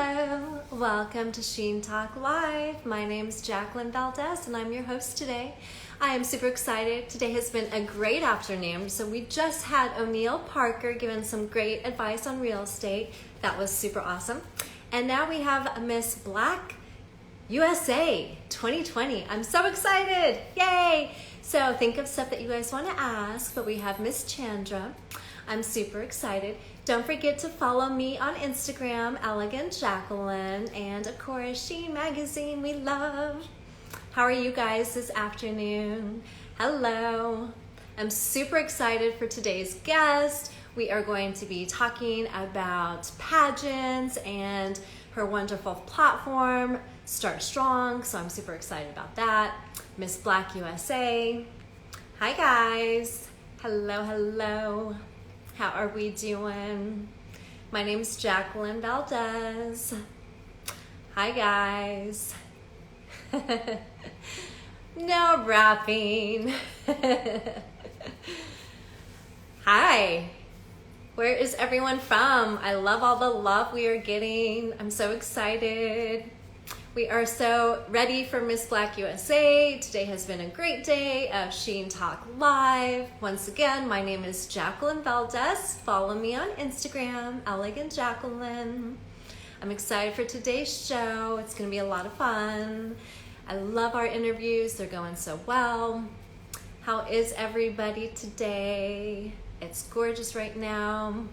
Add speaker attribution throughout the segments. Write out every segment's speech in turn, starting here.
Speaker 1: Hello, welcome to Sheen Talk Live. My name is Jacqueline Valdez and I'm your host today. I am super excited. Today has been a great afternoon. So we just had O'Neill Parker giving some great advice on real estate. That was super awesome. And now we have Miss Black USA 2020. I'm so excited. Yay! So think of stuff that you guys want to ask, but we have Miss Chandra. I'm super excited. Don't forget to follow me on Instagram, Elegant Jacqueline, and of course, Sheen Magazine, we love. How are you guys this afternoon? Hello. I'm super excited for today's guest. We are going to be talking about pageants and her wonderful platform, Start Strong, so I'm super excited about that. Miss Black USA. Hi guys. Hello, hello. How are we doing? My name is Jacqueline Valdez. Hi guys. No rapping. Hi. Where is everyone from? I love all the love we are getting. I'm so excited. We are so ready for Miss Black USA. Today has been a great day of Sheen Talk Live. Once again, my name is Jacqueline Valdez. Follow me on Instagram, Elegant Jacqueline. I'm excited for today's show. It's gonna be a lot of fun. I love our interviews. They're going so well. How is everybody today? It's gorgeous right now.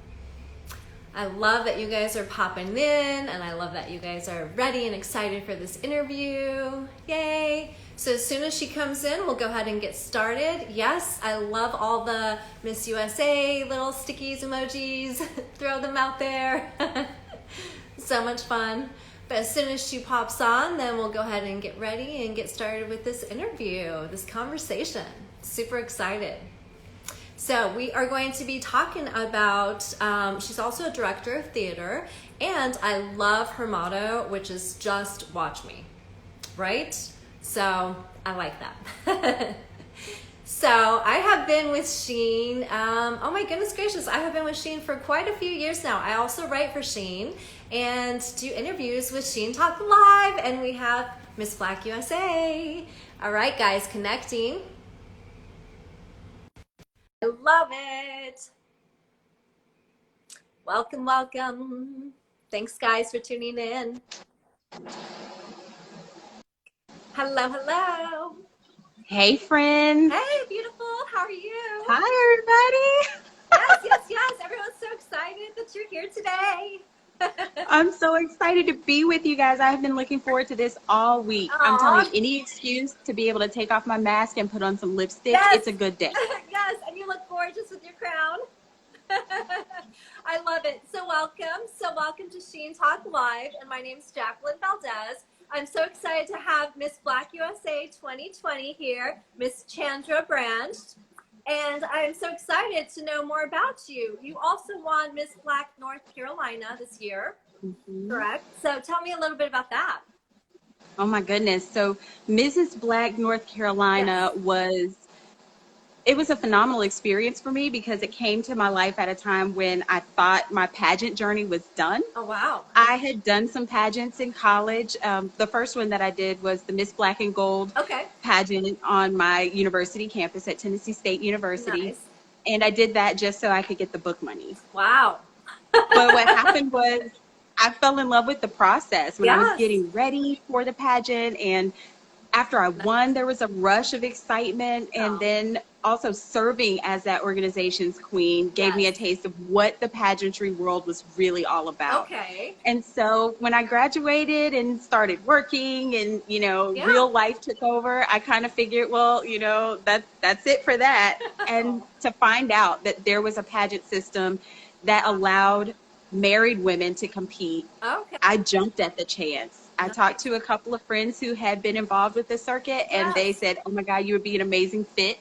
Speaker 1: I love that you guys are popping in, and I love that you guys are ready and excited for this interview. Yay! So as soon as she comes in, we'll go ahead and get started. Yes, I love all the Miss USA little stickies, emojis. Throw them out there. So much fun. But as soon as she pops on, then we'll go ahead and get ready and get started with this interview, this conversation. Super excited. So we are going to be talking about, she's also a director of theater, and I love her motto, which is just watch me, right? So I like that. So I have been with Sheen, oh my goodness gracious, I have been with Sheen for quite a few years now. I also write for Sheen and do interviews with Sheen Talk Live, and we have Miss Black USA. All right, guys, connecting. I love it. Welcome, welcome. Thanks, guys, for tuning in. Hello, hello.
Speaker 2: Hey, friend.
Speaker 1: Hey, beautiful. How are you?
Speaker 2: Hi, everybody.
Speaker 1: Yes, yes, yes. Everyone's so excited that you're here today.
Speaker 2: I'm so excited to be with you guys. I've been looking forward to this all week.
Speaker 1: Aww.
Speaker 2: I'm telling you, any excuse to be able to take off my mask and put on some lipstick,
Speaker 1: Yes.
Speaker 2: It's a good day.
Speaker 1: Yes, and you look gorgeous with your crown. I love it. So welcome to Sheen Talk Live, and my name is Jacqueline Valdez. I'm so excited to have Miss Black USA 2020 here, Miss Chandra Branched. And I'm so excited to know more about you. You also won Miss Black North Carolina this year, correct? So tell me a little bit about that.
Speaker 2: Oh my goodness. So Mrs. Black North Carolina it was a phenomenal experience for me because it came to my life at a time when I thought my pageant journey was done.
Speaker 1: Oh, wow.
Speaker 2: I had done some pageants in college. The first one that I did was the Miss Black and Gold pageant on my university campus at Tennessee State University.
Speaker 1: Nice.
Speaker 2: And I did that just so I could get the book money.
Speaker 1: Wow.
Speaker 2: But what happened was I fell in love with the process when I was getting ready for the pageant. And after I won, there was a rush of excitement. And then also serving as that organization's queen gave me a taste of what the pageantry world was really all about.
Speaker 1: Okay.
Speaker 2: And so when I graduated and started working and, real life took over, I kind of figured, well, that's it for that. And to find out that there was a pageant system that allowed married women to compete, I jumped at the chance. I talked to a couple of friends who had been involved with the circuit, and they said, oh my God, you would be an amazing fit.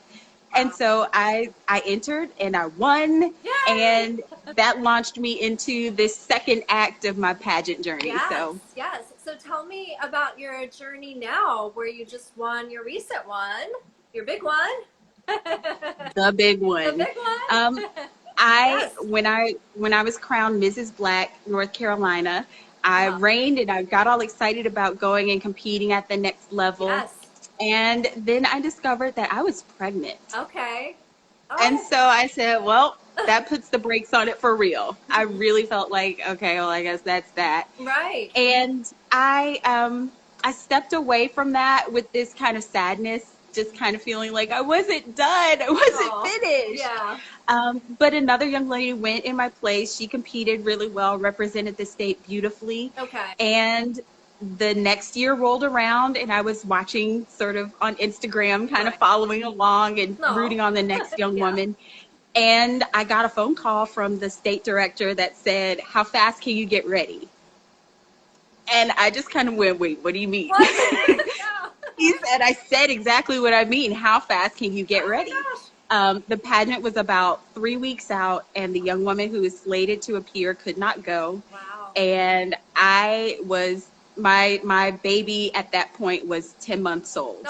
Speaker 2: And so I entered and I won. Yay! And that launched me into this second act of my pageant journey.
Speaker 1: Yes. So tell me about your journey now, where you just won your recent one, your big one.
Speaker 2: The big one.
Speaker 1: The big one.
Speaker 2: When I was crowned Mrs. Black North Carolina, I reigned and I got all excited about going and competing at the next level.
Speaker 1: Yes.
Speaker 2: And then I discovered that I was pregnant.
Speaker 1: Okay. Oh.
Speaker 2: And so I said, well, that puts the brakes on it for real. I really felt like, okay, well, I guess that's that.
Speaker 1: Right.
Speaker 2: And I stepped away from that with this kind of sadness, just kind of feeling like I wasn't done. I wasn't finished.
Speaker 1: Yeah.
Speaker 2: But another young lady went in my place. She competed really well, represented the state beautifully.
Speaker 1: Okay.
Speaker 2: And the next year rolled around and I was watching sort of on Instagram, kind of following along and rooting on the next young woman. And I got a phone call from the state director that said, how fast can you get ready? And I just kind of went, wait, what do you mean? He said, I said exactly what I mean. How fast can you get ready? The pageant was about 3 weeks out and the young woman who was slated to appear could not go.
Speaker 1: Wow.
Speaker 2: And I was, my baby at that point was 10 months old.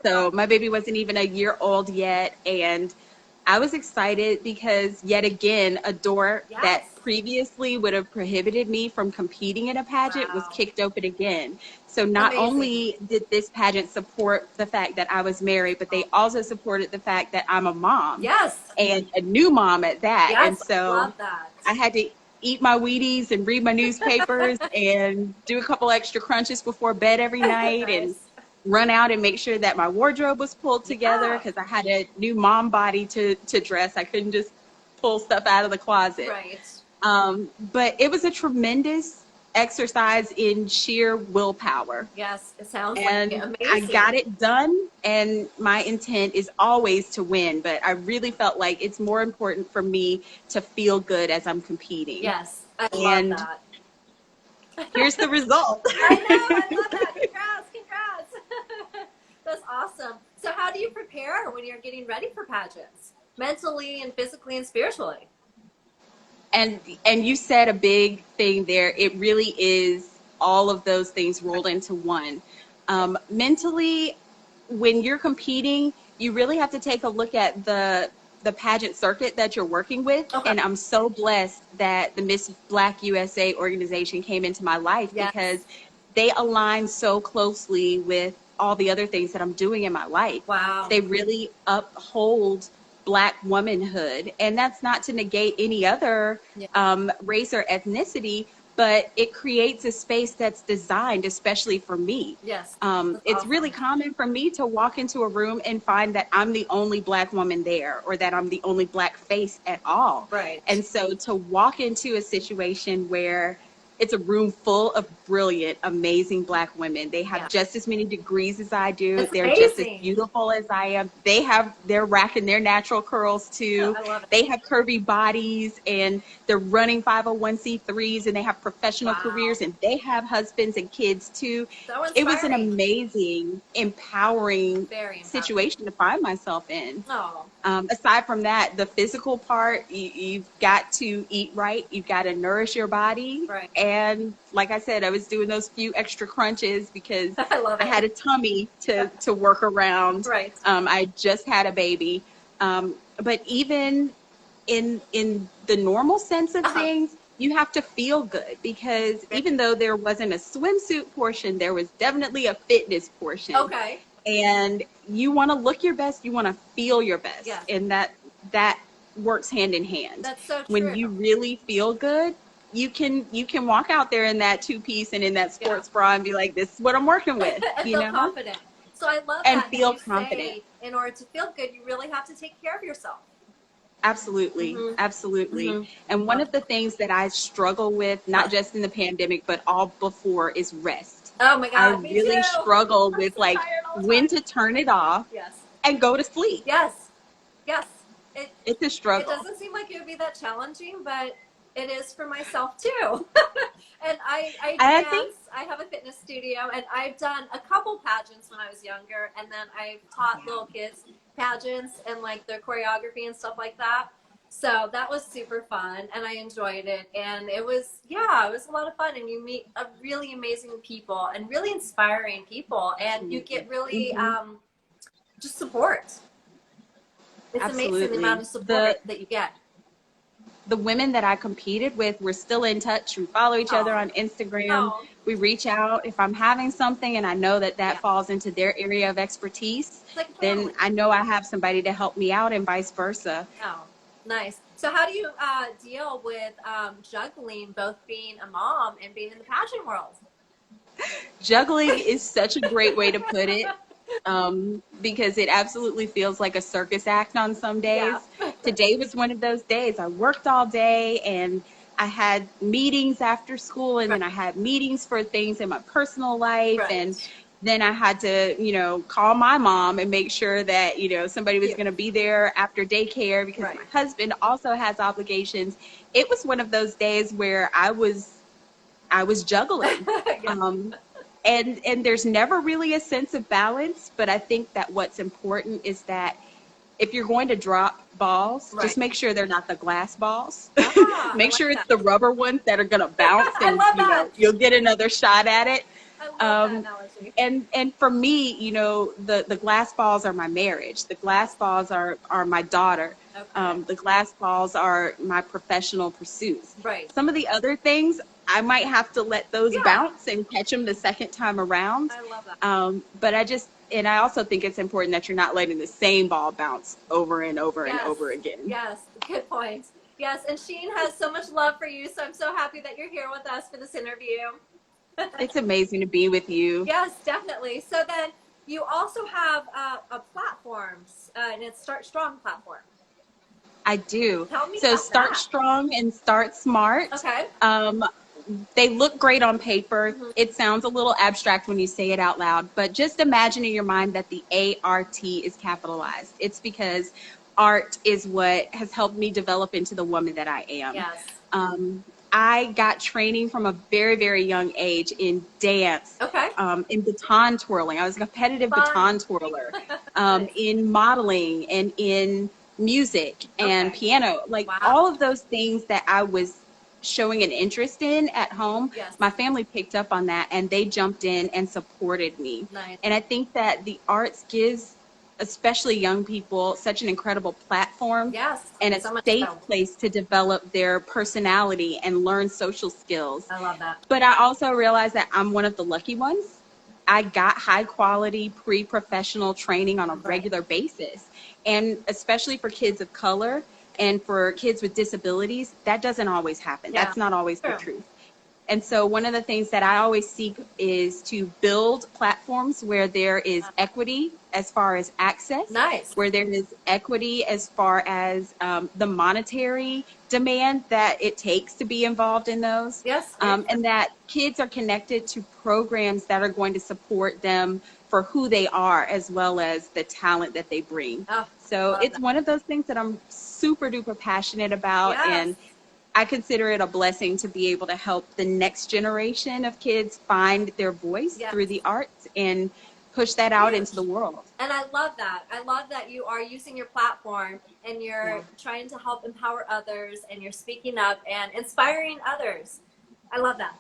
Speaker 2: So my baby wasn't even a year old yet. And I was excited because yet again, a door that previously would have prohibited me from competing in a pageant was kicked open again. So not only did this pageant support the fact that I was married, but they also supported the fact that I'm a mom.
Speaker 1: Yes.
Speaker 2: And a new mom at that.
Speaker 1: Yes,
Speaker 2: and so
Speaker 1: I love that.
Speaker 2: I had to eat my Wheaties and read my newspapers and do a couple extra crunches before bed every night and run out and make sure that my wardrobe was pulled together because I had a new mom body to dress. I couldn't just pull stuff out of the closet.
Speaker 1: Right.
Speaker 2: But it was a tremendous exercise in sheer willpower.
Speaker 1: Yes, it sounds
Speaker 2: and
Speaker 1: like amazing.
Speaker 2: I got it done, and my intent is always to win, but I really felt like it's more important for me to feel good as I'm competing.
Speaker 1: Yes, I love that.
Speaker 2: Here's the result.
Speaker 1: I know, I love that. Congrats. That's awesome. So how do you prepare when you're getting ready for pageants? Mentally and physically and spiritually?
Speaker 2: And you said a big thing there. It really is all of those things rolled into one. Mentally, when you're competing, you really have to take a look at the pageant circuit that you're working with. And I'm so blessed that the Miss Black USA organization came into my life because they align so closely with all the other things that I'm doing in my life.
Speaker 1: Wow.
Speaker 2: They really uphold Black womanhood. And that's not to negate any other race or ethnicity, but it creates a space that's designed especially for me.
Speaker 1: Yes.
Speaker 2: It's really common for me to walk into a room and find that I'm the only Black woman there or that I'm the only Black face at all.
Speaker 1: Right.
Speaker 2: And so to walk into a situation where it's a room full of brilliant, amazing Black women. They have just as many degrees as I do.
Speaker 1: That's
Speaker 2: They're
Speaker 1: amazing.
Speaker 2: just as beautiful as I am. They're rocking their natural curls too.
Speaker 1: I love it.
Speaker 2: They have curvy bodies and they're running 501c3s and they have professional careers and they have husbands and kids too.
Speaker 1: So
Speaker 2: it was an amazing, empowering situation to find myself in.
Speaker 1: Oh.
Speaker 2: Aside from that, the physical part, you've got to eat right. You've got to nourish your body.
Speaker 1: Right.
Speaker 2: And like I said, I was doing those few extra crunches because I had a tummy to work around.
Speaker 1: Right.
Speaker 2: I just had a baby. But even in the normal sense of things, you have to feel good because even though there wasn't a swimsuit portion, there was definitely a fitness portion.
Speaker 1: Okay.
Speaker 2: And you want to look your best, you want to feel your best.
Speaker 1: Yes.
Speaker 2: And that works hand in hand.
Speaker 1: That's so true.
Speaker 2: When you really feel good, you can walk out there in that two-piece and in that sports bra and be like, this is what I'm working with.
Speaker 1: And
Speaker 2: you
Speaker 1: feel
Speaker 2: know?
Speaker 1: confident. So I love
Speaker 2: and
Speaker 1: that
Speaker 2: feel
Speaker 1: you
Speaker 2: confident.
Speaker 1: say in order to feel good, you really have to take care of yourself.
Speaker 2: Absolutely. Absolutely. And one of the things that I struggle with, not just in the pandemic, but all before, is rest.
Speaker 1: Oh my God.
Speaker 2: I really struggle with
Speaker 1: so
Speaker 2: like when to turn it off and go to sleep.
Speaker 1: Yes.
Speaker 2: It's a struggle.
Speaker 1: It doesn't seem like it would be that challenging, but it is for myself too. And I dance. I have a fitness studio, and I've done a couple pageants when I was younger, and then I've taught little kids pageants and like their choreography and stuff like that. So that was super fun, and I enjoyed it, and it was a lot of fun, and you meet a really amazing people and really inspiring people, and you get really just support. It's amazing the amount of support that you get.
Speaker 2: the women that I competed with, we're still in touch. We follow each other on Instagram.
Speaker 1: Oh.
Speaker 2: We reach out. If I'm having something and I know that falls into their area of expertise, then I know I have somebody to help me out, and vice versa.
Speaker 1: Oh, nice. So how do you deal with juggling, both being a mom and being in the pageant world?
Speaker 2: Juggling is such a great way to put it, because it absolutely feels like a circus act on some days.
Speaker 1: Yeah.
Speaker 2: Today was one of those days. I worked all day and I had meetings after school, and then I had meetings for things in my personal life. And then I had to, call my mom and make sure that, somebody was going to be there after daycare, because my husband also has obligations. It was one of those days where I was juggling. And there's never really a sense of balance, but I think that what's important is that if you're going to drop balls, just make sure they're not the glass balls. Make sure it's the rubber ones that are going to bounce, and you'll get another shot at it.
Speaker 1: I love that analogy.
Speaker 2: And for me, the glass balls are my marriage. The glass balls are my daughter. The glass balls are my professional pursuits. Some of the other things, I might have to let those bounce and catch them the second time around.
Speaker 1: I love that.
Speaker 2: But I also think it's important that you're not letting the same ball bounce over and over and over again.
Speaker 1: Yes, good point. Yes, and Sheen has so much love for you, so I'm so happy that you're here with us for this interview.
Speaker 2: It's amazing to be with you.
Speaker 1: Yes, definitely. So then you also have a platform, and it's Start Strong platform.
Speaker 2: I do.
Speaker 1: Tell me
Speaker 2: so
Speaker 1: about
Speaker 2: Start
Speaker 1: that.
Speaker 2: Strong and Start Smart.
Speaker 1: Okay.
Speaker 2: They look great on paper. It sounds a little abstract when you say it out loud, but just imagine in your mind that the ART is capitalized. It's because art is what has helped me develop into the woman that I am.
Speaker 1: Yes.
Speaker 2: I got training from a very, very young age in dance, in baton twirling. I was a competitive baton twirler, in modeling, and in music and piano, all of those things that I was showing an interest in at home. My family picked up on that, and they jumped in and supported me. And I think that the arts gives especially young people such an incredible platform and a safe place to develop their personality and learn social skills.
Speaker 1: I love that.
Speaker 2: But I also realize that I'm one of the lucky ones. I got high quality pre-professional training on a regular basis. And especially for kids of color and for kids with disabilities, that doesn't always happen. That's not always the truth. And so one of the things that I always seek is to build platforms where there is equity as far as access, where there is equity as far as the monetary demand that it takes to be involved in those, and that kids are connected to programs that are going to support them for who they are as well as the talent that they bring. So it's one of those things that I'm super duper passionate about, and I consider it a blessing to be able to help the next generation of kids find their voice through the arts and push that out into the world.
Speaker 1: And I love that. I love that you are using your platform and you're trying to help empower others, and you're speaking up and inspiring others. I love that.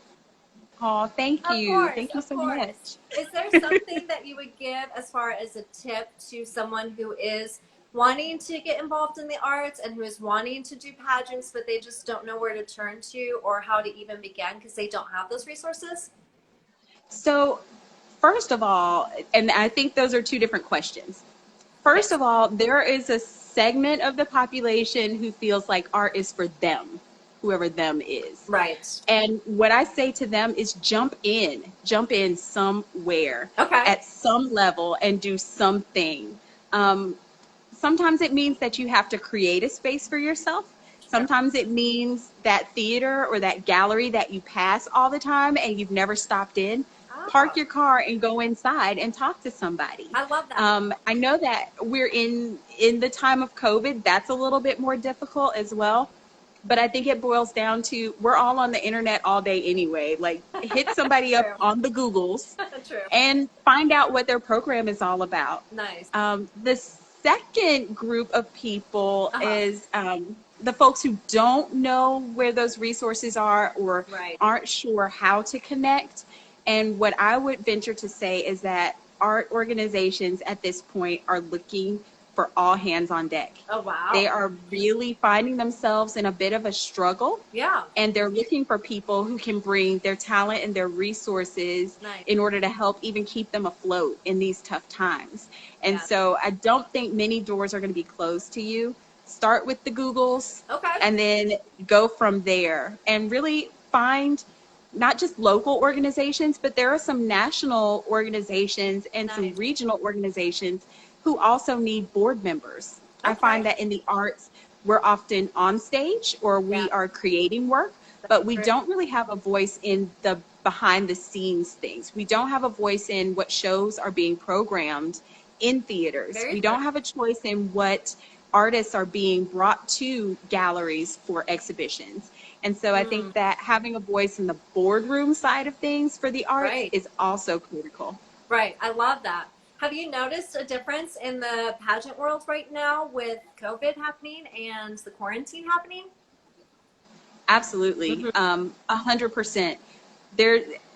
Speaker 2: Oh, thank you. Thank you so much.
Speaker 1: Is there something that you would give as far as a tip to someone who is wanting to get involved in the arts and who is wanting to do pageants, but they just don't know where to turn to or how to even begin because they don't have those resources?
Speaker 2: So first of all, and I think those are two different questions. First of all, there is a segment of the population who feels like art is for them, whoever them is. And what I say to them is jump in somewhere at some level and do something. Sometimes it means that you have to create a space for yourself. Sometimes it means that theater or that gallery that you pass all the time and you've never stopped in. Park your car and go inside and talk to somebody.
Speaker 1: I love that.
Speaker 2: I know that we're in the time of COVID. That's a little bit more difficult as well. But I think it boils down to we're all on the internet all day anyway. Like hit somebody up on the Googles and find out what their program is all about. The second group of people is the folks who don't know where those resources are or aren't sure how to connect. And what I would venture to say is that art organizations at this point are looking for all hands on deck.
Speaker 1: Oh, wow.
Speaker 2: They are really finding themselves in a bit of a struggle.
Speaker 1: Yeah.
Speaker 2: And they're looking for people who can bring their talent and their resources in order to help even keep them afloat in these tough times. And so I don't think many doors are going to be closed to you. Start with the Googles, and then go from there and really find not just local organizations, but there are some national organizations and some regional organizations who also need board members. I find that in the arts, we're often on stage or we are creating work, but we don't really have a voice in the behind the scenes things. We don't have a voice in what shows are being programmed in theaters. We don't have a choice in what artists are being brought to galleries for exhibitions. And so I think that having a voice in the boardroom side of things for the arts is also critical.
Speaker 1: Right. I love that. Have you noticed a difference in the pageant world right now with COVID happening and the quarantine happening?
Speaker 2: Absolutely. 100%.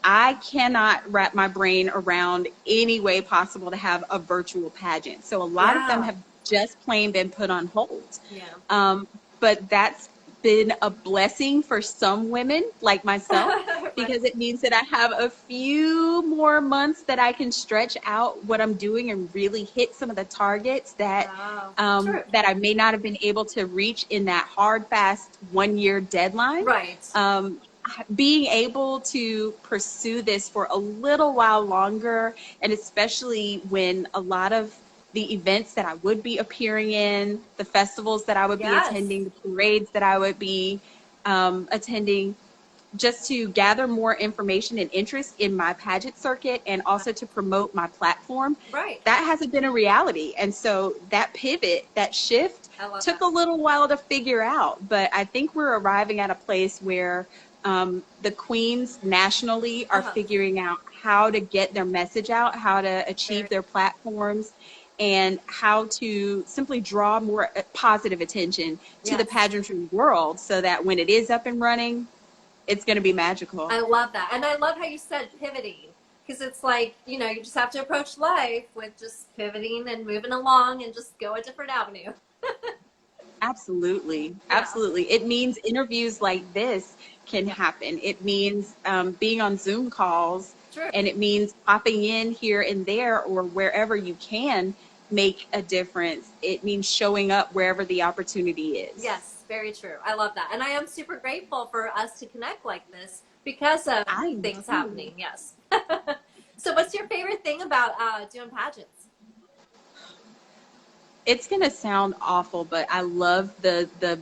Speaker 2: I cannot wrap my brain around any way possible to have a virtual pageant. So a lot of them have just plain been put on hold. But that's been a blessing for some women like myself because it means that I have a few more months that I can stretch out what I'm doing and really hit some of the targets that that I may not have been able to reach in that hard, fast 1 year deadline. Being able to pursue this for a little while longer, and especially when a lot of the events that I would be appearing in, the festivals that I would be attending, the parades that I would be attending, just to gather more information and interest in my pageant circuit and also to promote my platform, that hasn't been a reality. And so that pivot, that shift took a little while to figure out, but I think we're arriving at a place where the queens nationally are figuring out how to get their message out, how to achieve their platforms, and how to simply draw more positive attention to the pageantry world so that when it is up and running, it's going to be magical.
Speaker 1: I love that. And I love how you said pivoting, because it's like, you know, you just have to approach life with just pivoting and moving along and just go a different avenue.
Speaker 2: Absolutely. Absolutely. It means interviews like this can happen. It means being on Zoom calls, and it means popping in here and there or wherever you can make a difference. It means showing up wherever the opportunity is.
Speaker 1: Yes, very true. I love that. And I am super grateful for us to connect like this because of things happening. Yes. So what's your favorite thing about doing pageants?
Speaker 2: It's going to sound awful, but I love the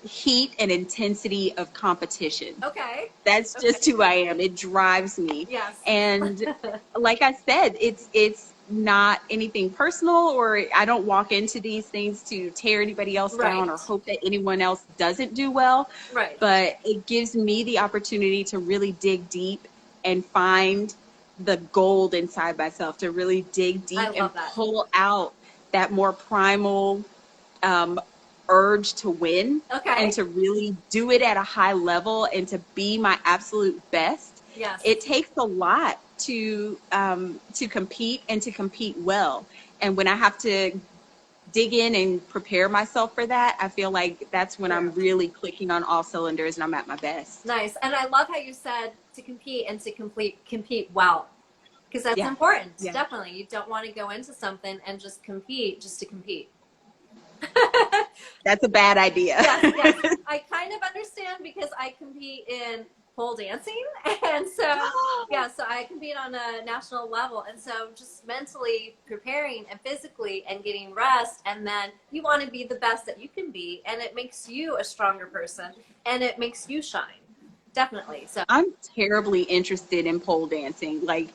Speaker 2: heat and intensity of competition. That's just who I am. It drives me. And like I said, it's not anything personal, or I don't walk into these things to tear anybody else down or hope that anyone else doesn't do well. But it gives me the opportunity to really dig deep and find the gold inside myself, to really dig deep and pull out that more primal urge to win and to really do it at a high level and to be my absolute best. It takes a lot to compete and to compete well. And when I have to dig in and prepare myself for that, I feel like that's when I'm really clicking on all cylinders and I'm at my best.
Speaker 1: Nice. And I love how you said to compete and to compete well, because that's important. Definitely. You don't want to go into something and just compete just to compete.
Speaker 2: That's a bad idea.
Speaker 1: Yes. I kind of understand because I compete in pole dancing, and so so I compete on a national level, and so just mentally preparing and physically and getting rest, and then you want to be the best that you can be, and it makes you a stronger person and it makes you shine. Definitely. So
Speaker 2: I'm terribly interested in pole dancing. Like,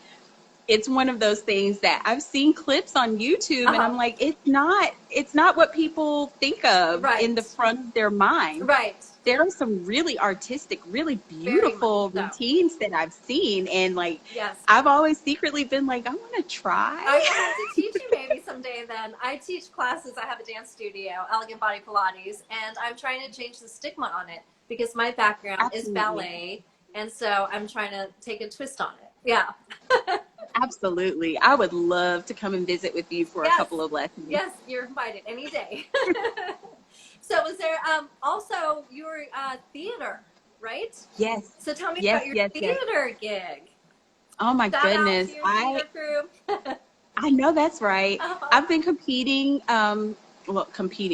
Speaker 2: it's one of those things that I've seen clips on YouTube and I'm like, it's not what people think of in the front of their mind. There are some really artistic, really beautiful routines that I've seen. And like, I've always secretly been like, I want to try.
Speaker 1: I have to teach you maybe someday then. I teach classes. I have a dance studio, Elegant Body Pilates, and I'm trying to change the stigma on it because my background is ballet. And so I'm trying to take a twist on it.
Speaker 2: Absolutely. I would love to come and visit with you for a
Speaker 1: Yes.
Speaker 2: couple of lessons.
Speaker 1: Yes, you're invited any day. So was there also your theater, right?
Speaker 2: Yes.
Speaker 1: So tell me
Speaker 2: Yes,
Speaker 1: about your
Speaker 2: yes, yes.
Speaker 1: theater gig.
Speaker 2: Oh my
Speaker 1: Shout out to
Speaker 2: goodness.
Speaker 1: your theater crew.
Speaker 2: I know that's right.
Speaker 1: Uh-huh.
Speaker 2: I've been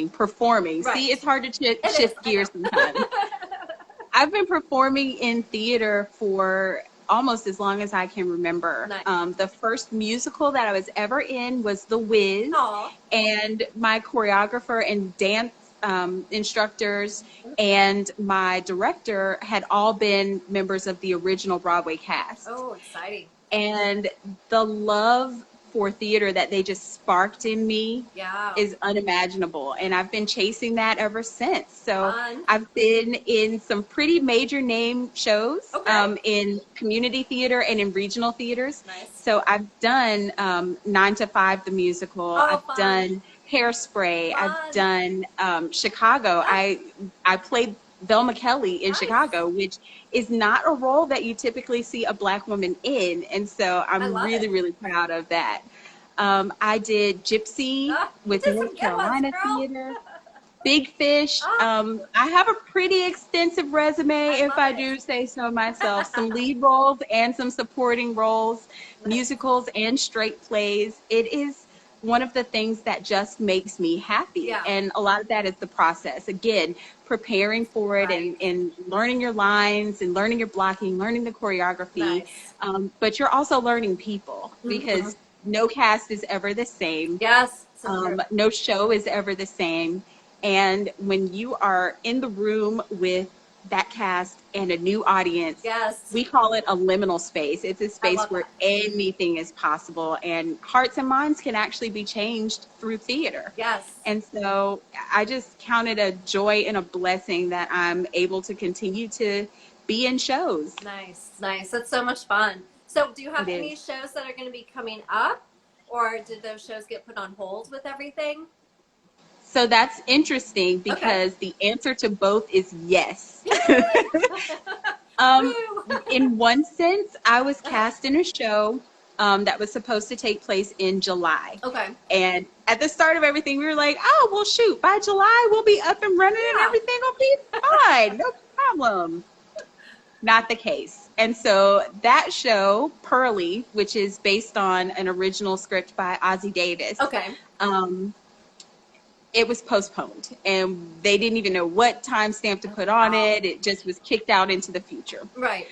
Speaker 2: performing. See,
Speaker 1: Right.
Speaker 2: it's hard to
Speaker 1: It is,
Speaker 2: shift
Speaker 1: I know.
Speaker 2: gears sometimes. I've been performing in theater for almost as long as I can remember.
Speaker 1: Nice.
Speaker 2: The first musical that I was ever in was The Wiz,
Speaker 1: Aw.
Speaker 2: and my choreographer and dance instructors and my director had all been members of the original Broadway cast.
Speaker 1: Oh, exciting.
Speaker 2: And the love for theater that they just sparked in me
Speaker 1: Yeah.
Speaker 2: is unimaginable. And I've been chasing that ever since. So
Speaker 1: Fun.
Speaker 2: I've been in some pretty major name shows in community theater and in regional theaters.
Speaker 1: Nice.
Speaker 2: So I've done 9 to 5, the musical.
Speaker 1: Oh,
Speaker 2: I've
Speaker 1: fun.
Speaker 2: done Hairspray.
Speaker 1: Fun.
Speaker 2: I've done Chicago.
Speaker 1: Yeah.
Speaker 2: I played Velma Kelly in
Speaker 1: Nice.
Speaker 2: Chicago, which is not a role that you typically see a Black woman in. And so I'm really, really proud of that. I did Gypsy with North Carolina Theater, Big Fish. I have a pretty extensive resume, if I do say so myself. Some lead roles and some supporting roles, musicals and straight plays. It is one of the things that just makes me happy.
Speaker 1: Yeah.
Speaker 2: And a lot of that is the process. Again, preparing for it and learning your lines and learning your blocking, learning the choreography.
Speaker 1: Nice.
Speaker 2: But you're also learning people because no cast is ever the same.
Speaker 1: Yes.
Speaker 2: No show is ever the same. And when you are in the room with that cast and a new audience,
Speaker 1: yes,
Speaker 2: we call it a liminal space. It's a space where anything is possible, and hearts and minds can actually be changed through theater.
Speaker 1: Yes.
Speaker 2: And so I just count it a joy and a blessing that I'm able to continue to be in shows.
Speaker 1: Nice, nice. That's so much fun. So do you have any shows that are going to be coming up, or did those shows get put on hold with everything?
Speaker 2: So that's interesting because the answer to both is yes. In one sense, I was cast in a show that was supposed to take place in July.
Speaker 1: Okay.
Speaker 2: And at the start of everything, we were like, oh, well, shoot, by July, we'll be up and running and everything will be fine. No problem. Not the case. And so that show, Pearly, which is based on an original script by Ossie Davis.
Speaker 1: Okay.
Speaker 2: It was postponed, and they didn't even know what timestamp to put on it. It just was kicked out into the future.
Speaker 1: Right.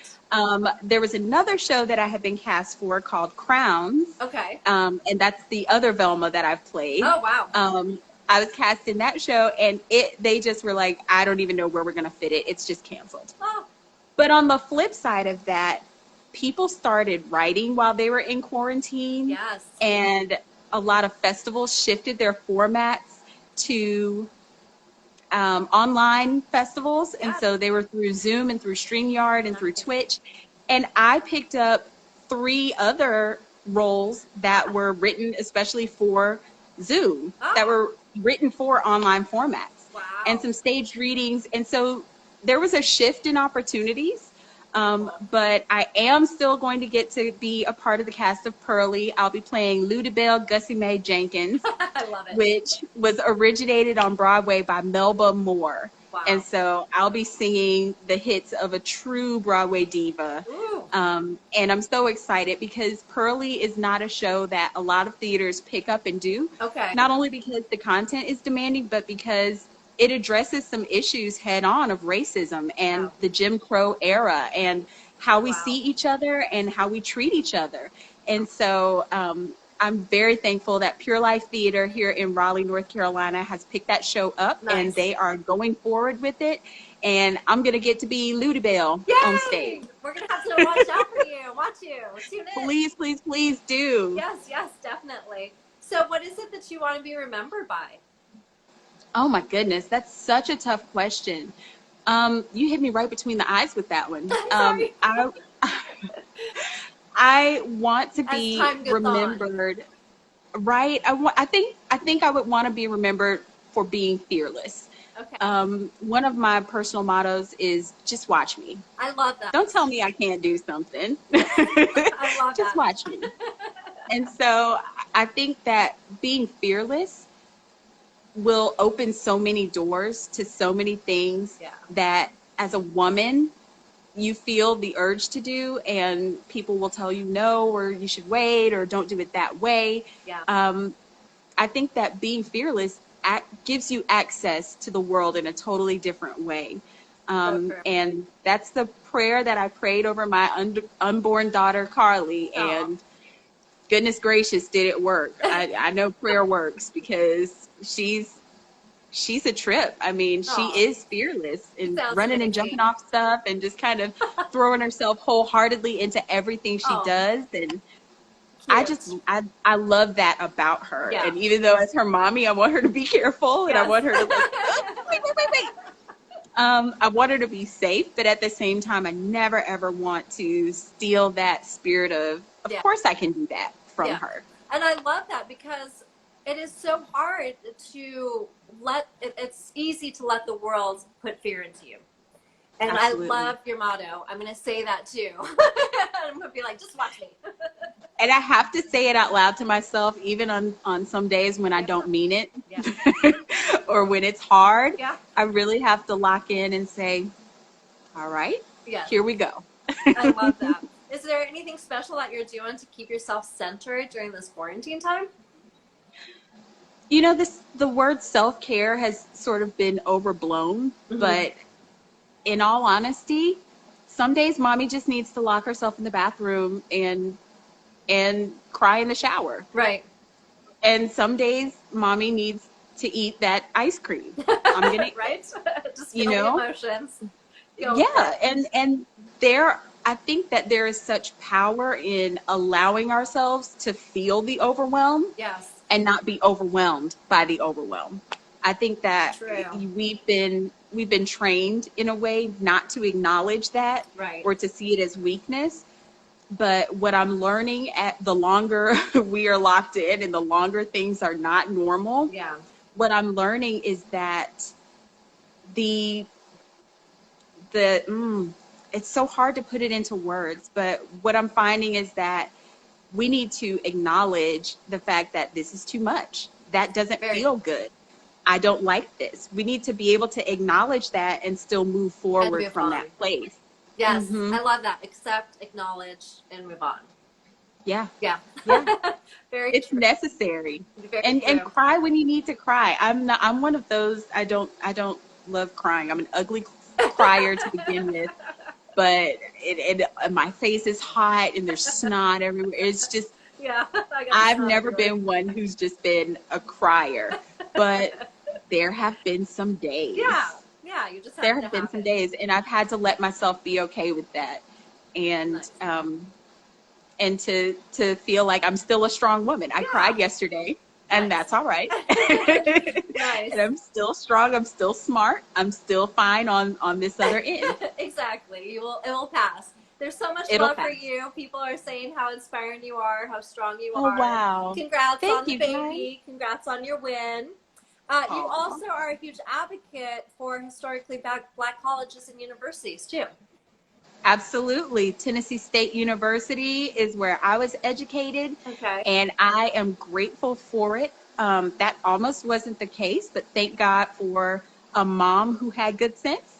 Speaker 2: There was another show that I had been cast for called Crowns.
Speaker 1: Okay.
Speaker 2: And that's the other Velma that I've played.
Speaker 1: Oh, wow.
Speaker 2: I was cast in that show, and they just were like, I don't even know where we're going to fit it. It's just canceled.
Speaker 1: Oh.
Speaker 2: But on the flip side of that, people started writing while they were in quarantine.
Speaker 1: Yes.
Speaker 2: And a lot of festivals shifted their formats to online festivals. And so they were through Zoom and through StreamYard and through Twitch. And I picked up 3 other roles that were written especially for Zoom, that were written for online formats.
Speaker 1: Wow.
Speaker 2: And some staged readings. And so there was a shift in opportunities. But I am still going to get to be a part of the cast of Pearly. I'll be playing Ludabelle Gussie Mae Jenkins,
Speaker 1: I love it.
Speaker 2: which was originated on Broadway by Melba Moore.
Speaker 1: Wow.
Speaker 2: And so I'll be singing the hits of a true Broadway diva. And I'm so excited because Pearly is not a show that a lot of theaters pick up and do.
Speaker 1: Okay.
Speaker 2: Not only because the content is demanding, but because it addresses some issues head on of racism and the Jim Crow era and how we see each other and how we treat each other. And so I'm very thankful that Pure Life Theater here in Raleigh, North Carolina has picked that show up and they are going forward with it. And I'm going to get to be Ludabelle on stage.
Speaker 1: We're going to have to watch out for you. Watch you. Tune in.
Speaker 2: Please, please, please do.
Speaker 1: Yes, yes, definitely. So what is it that you want to be remembered by?
Speaker 2: Oh my goodness, that's such a tough question. You hit me right between the eyes with that one.
Speaker 1: Sorry.
Speaker 2: I want to be remembered, right? I think I would want to be remembered for being fearless.
Speaker 1: Okay.
Speaker 2: One of my personal mottos is just watch me.
Speaker 1: I love that.
Speaker 2: Don't tell me I can't do something.
Speaker 1: I love
Speaker 2: Just
Speaker 1: that.
Speaker 2: watch me. And so I think that being fearless will open so many doors to so many things that as a woman you feel the urge to do, and people will tell you no, or you should wait, or don't do it that way. I think that being fearless gives you access to the world in a totally different way. And that's the prayer that I prayed over my unborn daughter, Carly. And goodness gracious, did it work. I know prayer works, because she's a trip. I mean, she is fearless and running
Speaker 1: amazing.
Speaker 2: and jumping off stuff and just kind of throwing herself wholeheartedly into everything she does. And I love that about her. And even though as her mommy, I want her to be careful, and I want her to wait. I want her to be safe, but at the same time, I never ever want to steal that spirit of course I can do that from her.
Speaker 1: And I love that, because it is so hard to it's easy to let the world put fear into you. And absolutely. I love your motto. I'm going to say that too. I'm going to be like, just watch me.
Speaker 2: And I have to say it out loud to myself, even on some days when I don't mean it, or when it's hard. I really have to lock in and say, all right, here we go.
Speaker 1: I love that. Is there anything special that you're doing to keep yourself centered during this quarantine time?
Speaker 2: You know, the word self-care has sort of been overblown, but in all honesty, some days mommy just needs to lock herself in the bathroom and cry in the shower.
Speaker 1: Right.
Speaker 2: And some days mommy needs to eat that ice cream. I'm gonna
Speaker 1: right? Just feel the emotions.
Speaker 2: And I think that there is such power in allowing ourselves to feel the overwhelm. And not be overwhelmed by the overwhelm. I think that we've been trained in a way not to acknowledge that, or to see it as weakness. But what I'm learning, the longer we are locked in and the longer things are not normal, what I'm learning is that it's so hard to put it into words, but what I'm finding is that we need to acknowledge the fact that this is too much. That doesn't feel good. I don't like this. We need to be able to acknowledge that and still move forward from that place.
Speaker 1: Yes, I love that. Accept, acknowledge, and move on.
Speaker 2: Yeah.
Speaker 1: Very
Speaker 2: it's
Speaker 1: true.
Speaker 2: Necessary.
Speaker 1: Very
Speaker 2: and
Speaker 1: true.
Speaker 2: And cry when you need to cry. I'm one of those. I don't love crying. I'm an ugly crier to begin with. But my face is hot and there's snot everywhere. It's just, I've never been one who's just been a crier, but there have been some days.
Speaker 1: You just have
Speaker 2: some days, and I've had to let myself be okay with that, and and to feel like I'm still a strong woman. I cried yesterday. And that's all right.
Speaker 1: Nice.
Speaker 2: And I'm still strong. I'm still smart. I'm still fine on this other end.
Speaker 1: Exactly. It will pass. There's so much love for you. People are saying how inspiring you are, how strong you are.
Speaker 2: Oh, wow.
Speaker 1: Congrats on the baby. Guys. Congrats on your win. You also are a huge advocate for historically black colleges and universities, too.
Speaker 2: Absolutely. Tennessee State University is where I was educated. And I am grateful for it. That almost wasn't the case, but thank God for a mom who had good sense.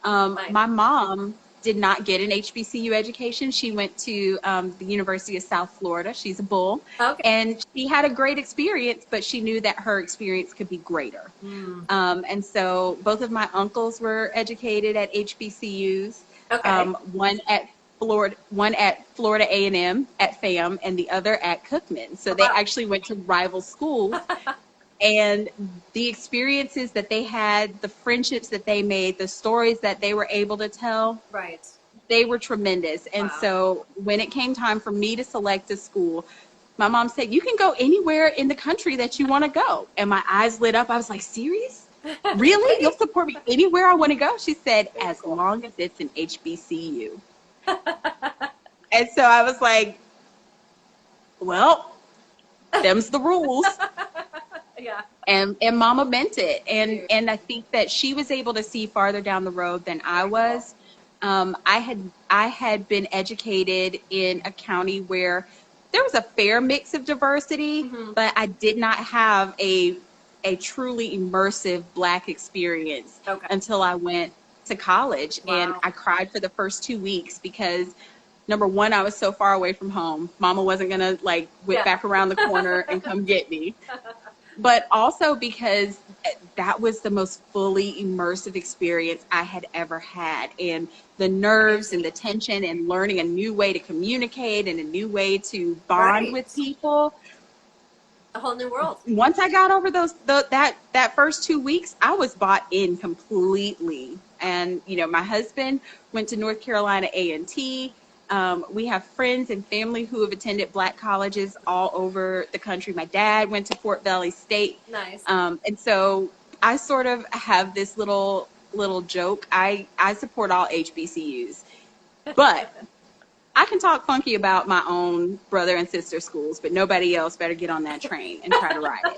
Speaker 2: My mom did not get an HBCU education. She went to the University of South Florida. She's a Bull. And she had a great experience, but she knew that her experience could be greater. And so both of my uncles were educated at HBCUs. One at Florida A&M at FAM, and the other at Cookman. So they actually went to rival schools. And the experiences that they had, the friendships that they made, the stories that they were able to tell, they were tremendous. And so when it came time for me to select a school, my mom said, you can go anywhere in the country that you want to go. And my eyes lit up. I was like, serious? Really? You'll support me anywhere I want to go? She said, as long as it's an HBCU. And so I was like, well, them's the rules. And mama meant it. And I think that she was able to see farther down the road than I was. I had been educated in a county where there was a fair mix of diversity, but I did not have a truly immersive Black experience until I went to college. Wow. And I cried for the first 2 weeks because, number one, I was so far away from home. Mama wasn't going to like whip back around the corner and come get me. But also because that was the most fully immersive experience I had ever had. And the nerves and the tension and learning a new way to communicate and a new way to bond with people.
Speaker 1: A whole new world.
Speaker 2: Once I got over that first 2 weeks, I was bought in completely. And, you know, my husband went to North Carolina A&T. We have friends and family who have attended Black colleges all over the country. My dad went to Fort Valley State.
Speaker 1: Nice.
Speaker 2: And so I sort of have this little joke. I support all HBCUs, but I can talk funky about my own brother and sister schools, but nobody else better get on that train and try to ride it.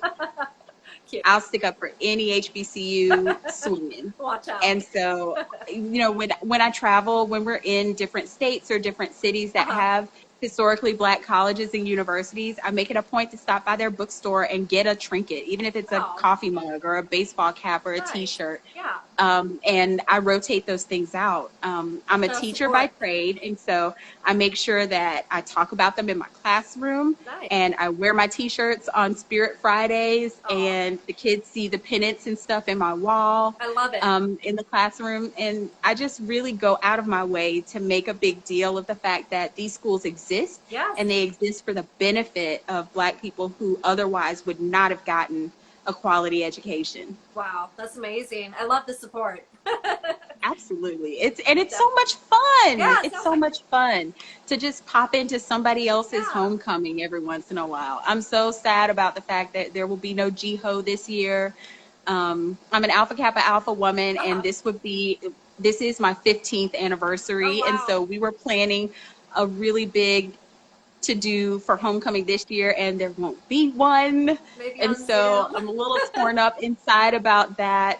Speaker 2: Cute. I'll stick up for any HBCU swinging.
Speaker 1: Watch out.
Speaker 2: And so, you know, when I travel, when we're in different states or different cities that have historically Black colleges and universities, I make it a point to stop by their bookstore and get a trinket, even if it's a coffee mug or a baseball cap or a T-shirt.
Speaker 1: Yeah.
Speaker 2: And I rotate those things out. I'm a teacher by trade, and so I make sure that I talk about them in my classroom.
Speaker 1: Nice.
Speaker 2: And I wear my T-shirts on Spirit Fridays, and the kids see the pennants and stuff in my wall.
Speaker 1: I love it.
Speaker 2: In the classroom, and I just really go out of my way to make a big deal of the fact that these schools exist, and they exist for the benefit of Black people who otherwise would not have gotten a quality education.
Speaker 1: Wow, that's amazing. I love the support.
Speaker 2: Absolutely. It's so much fun.
Speaker 1: Yeah,
Speaker 2: it's so much fun to just pop into somebody else's homecoming every once in a while. I'm so sad about the fact that there will be no GHO this year. I'm an Alpha Kappa Alpha woman, and this is my 15th anniversary. And so we were planning a really big to do for homecoming this year, and there won't be one. And so I'm a little torn up inside about that.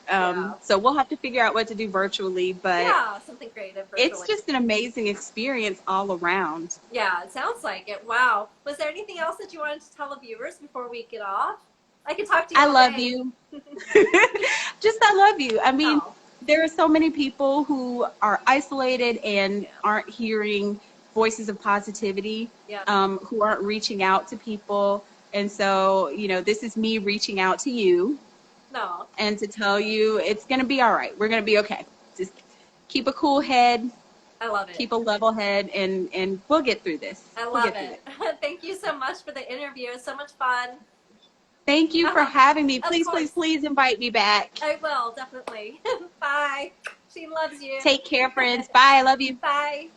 Speaker 2: So we'll have to figure out what to do virtually, but
Speaker 1: something creative virtually.
Speaker 2: It's just an amazing experience all around.
Speaker 1: Yeah, it sounds like it. Wow. Was there anything else that you wanted to tell the viewers before we get off? I can talk to you.
Speaker 2: I love you. I love you. I mean, there are so many people who are isolated and aren't hearing voices of positivity, who aren't reaching out to people. And so, you know, this is me reaching out to you and to tell you it's going to be all right. We're going to be okay. Just keep a cool head.
Speaker 1: I love it.
Speaker 2: Keep a level head, and we'll get through this.
Speaker 1: I love it. Thank you so much for the interview. It was so much fun.
Speaker 2: Thank you for having me. Please invite me back.
Speaker 1: I will, definitely. Bye. She loves you.
Speaker 2: Take care, friends. Bye. I love you.
Speaker 1: Bye.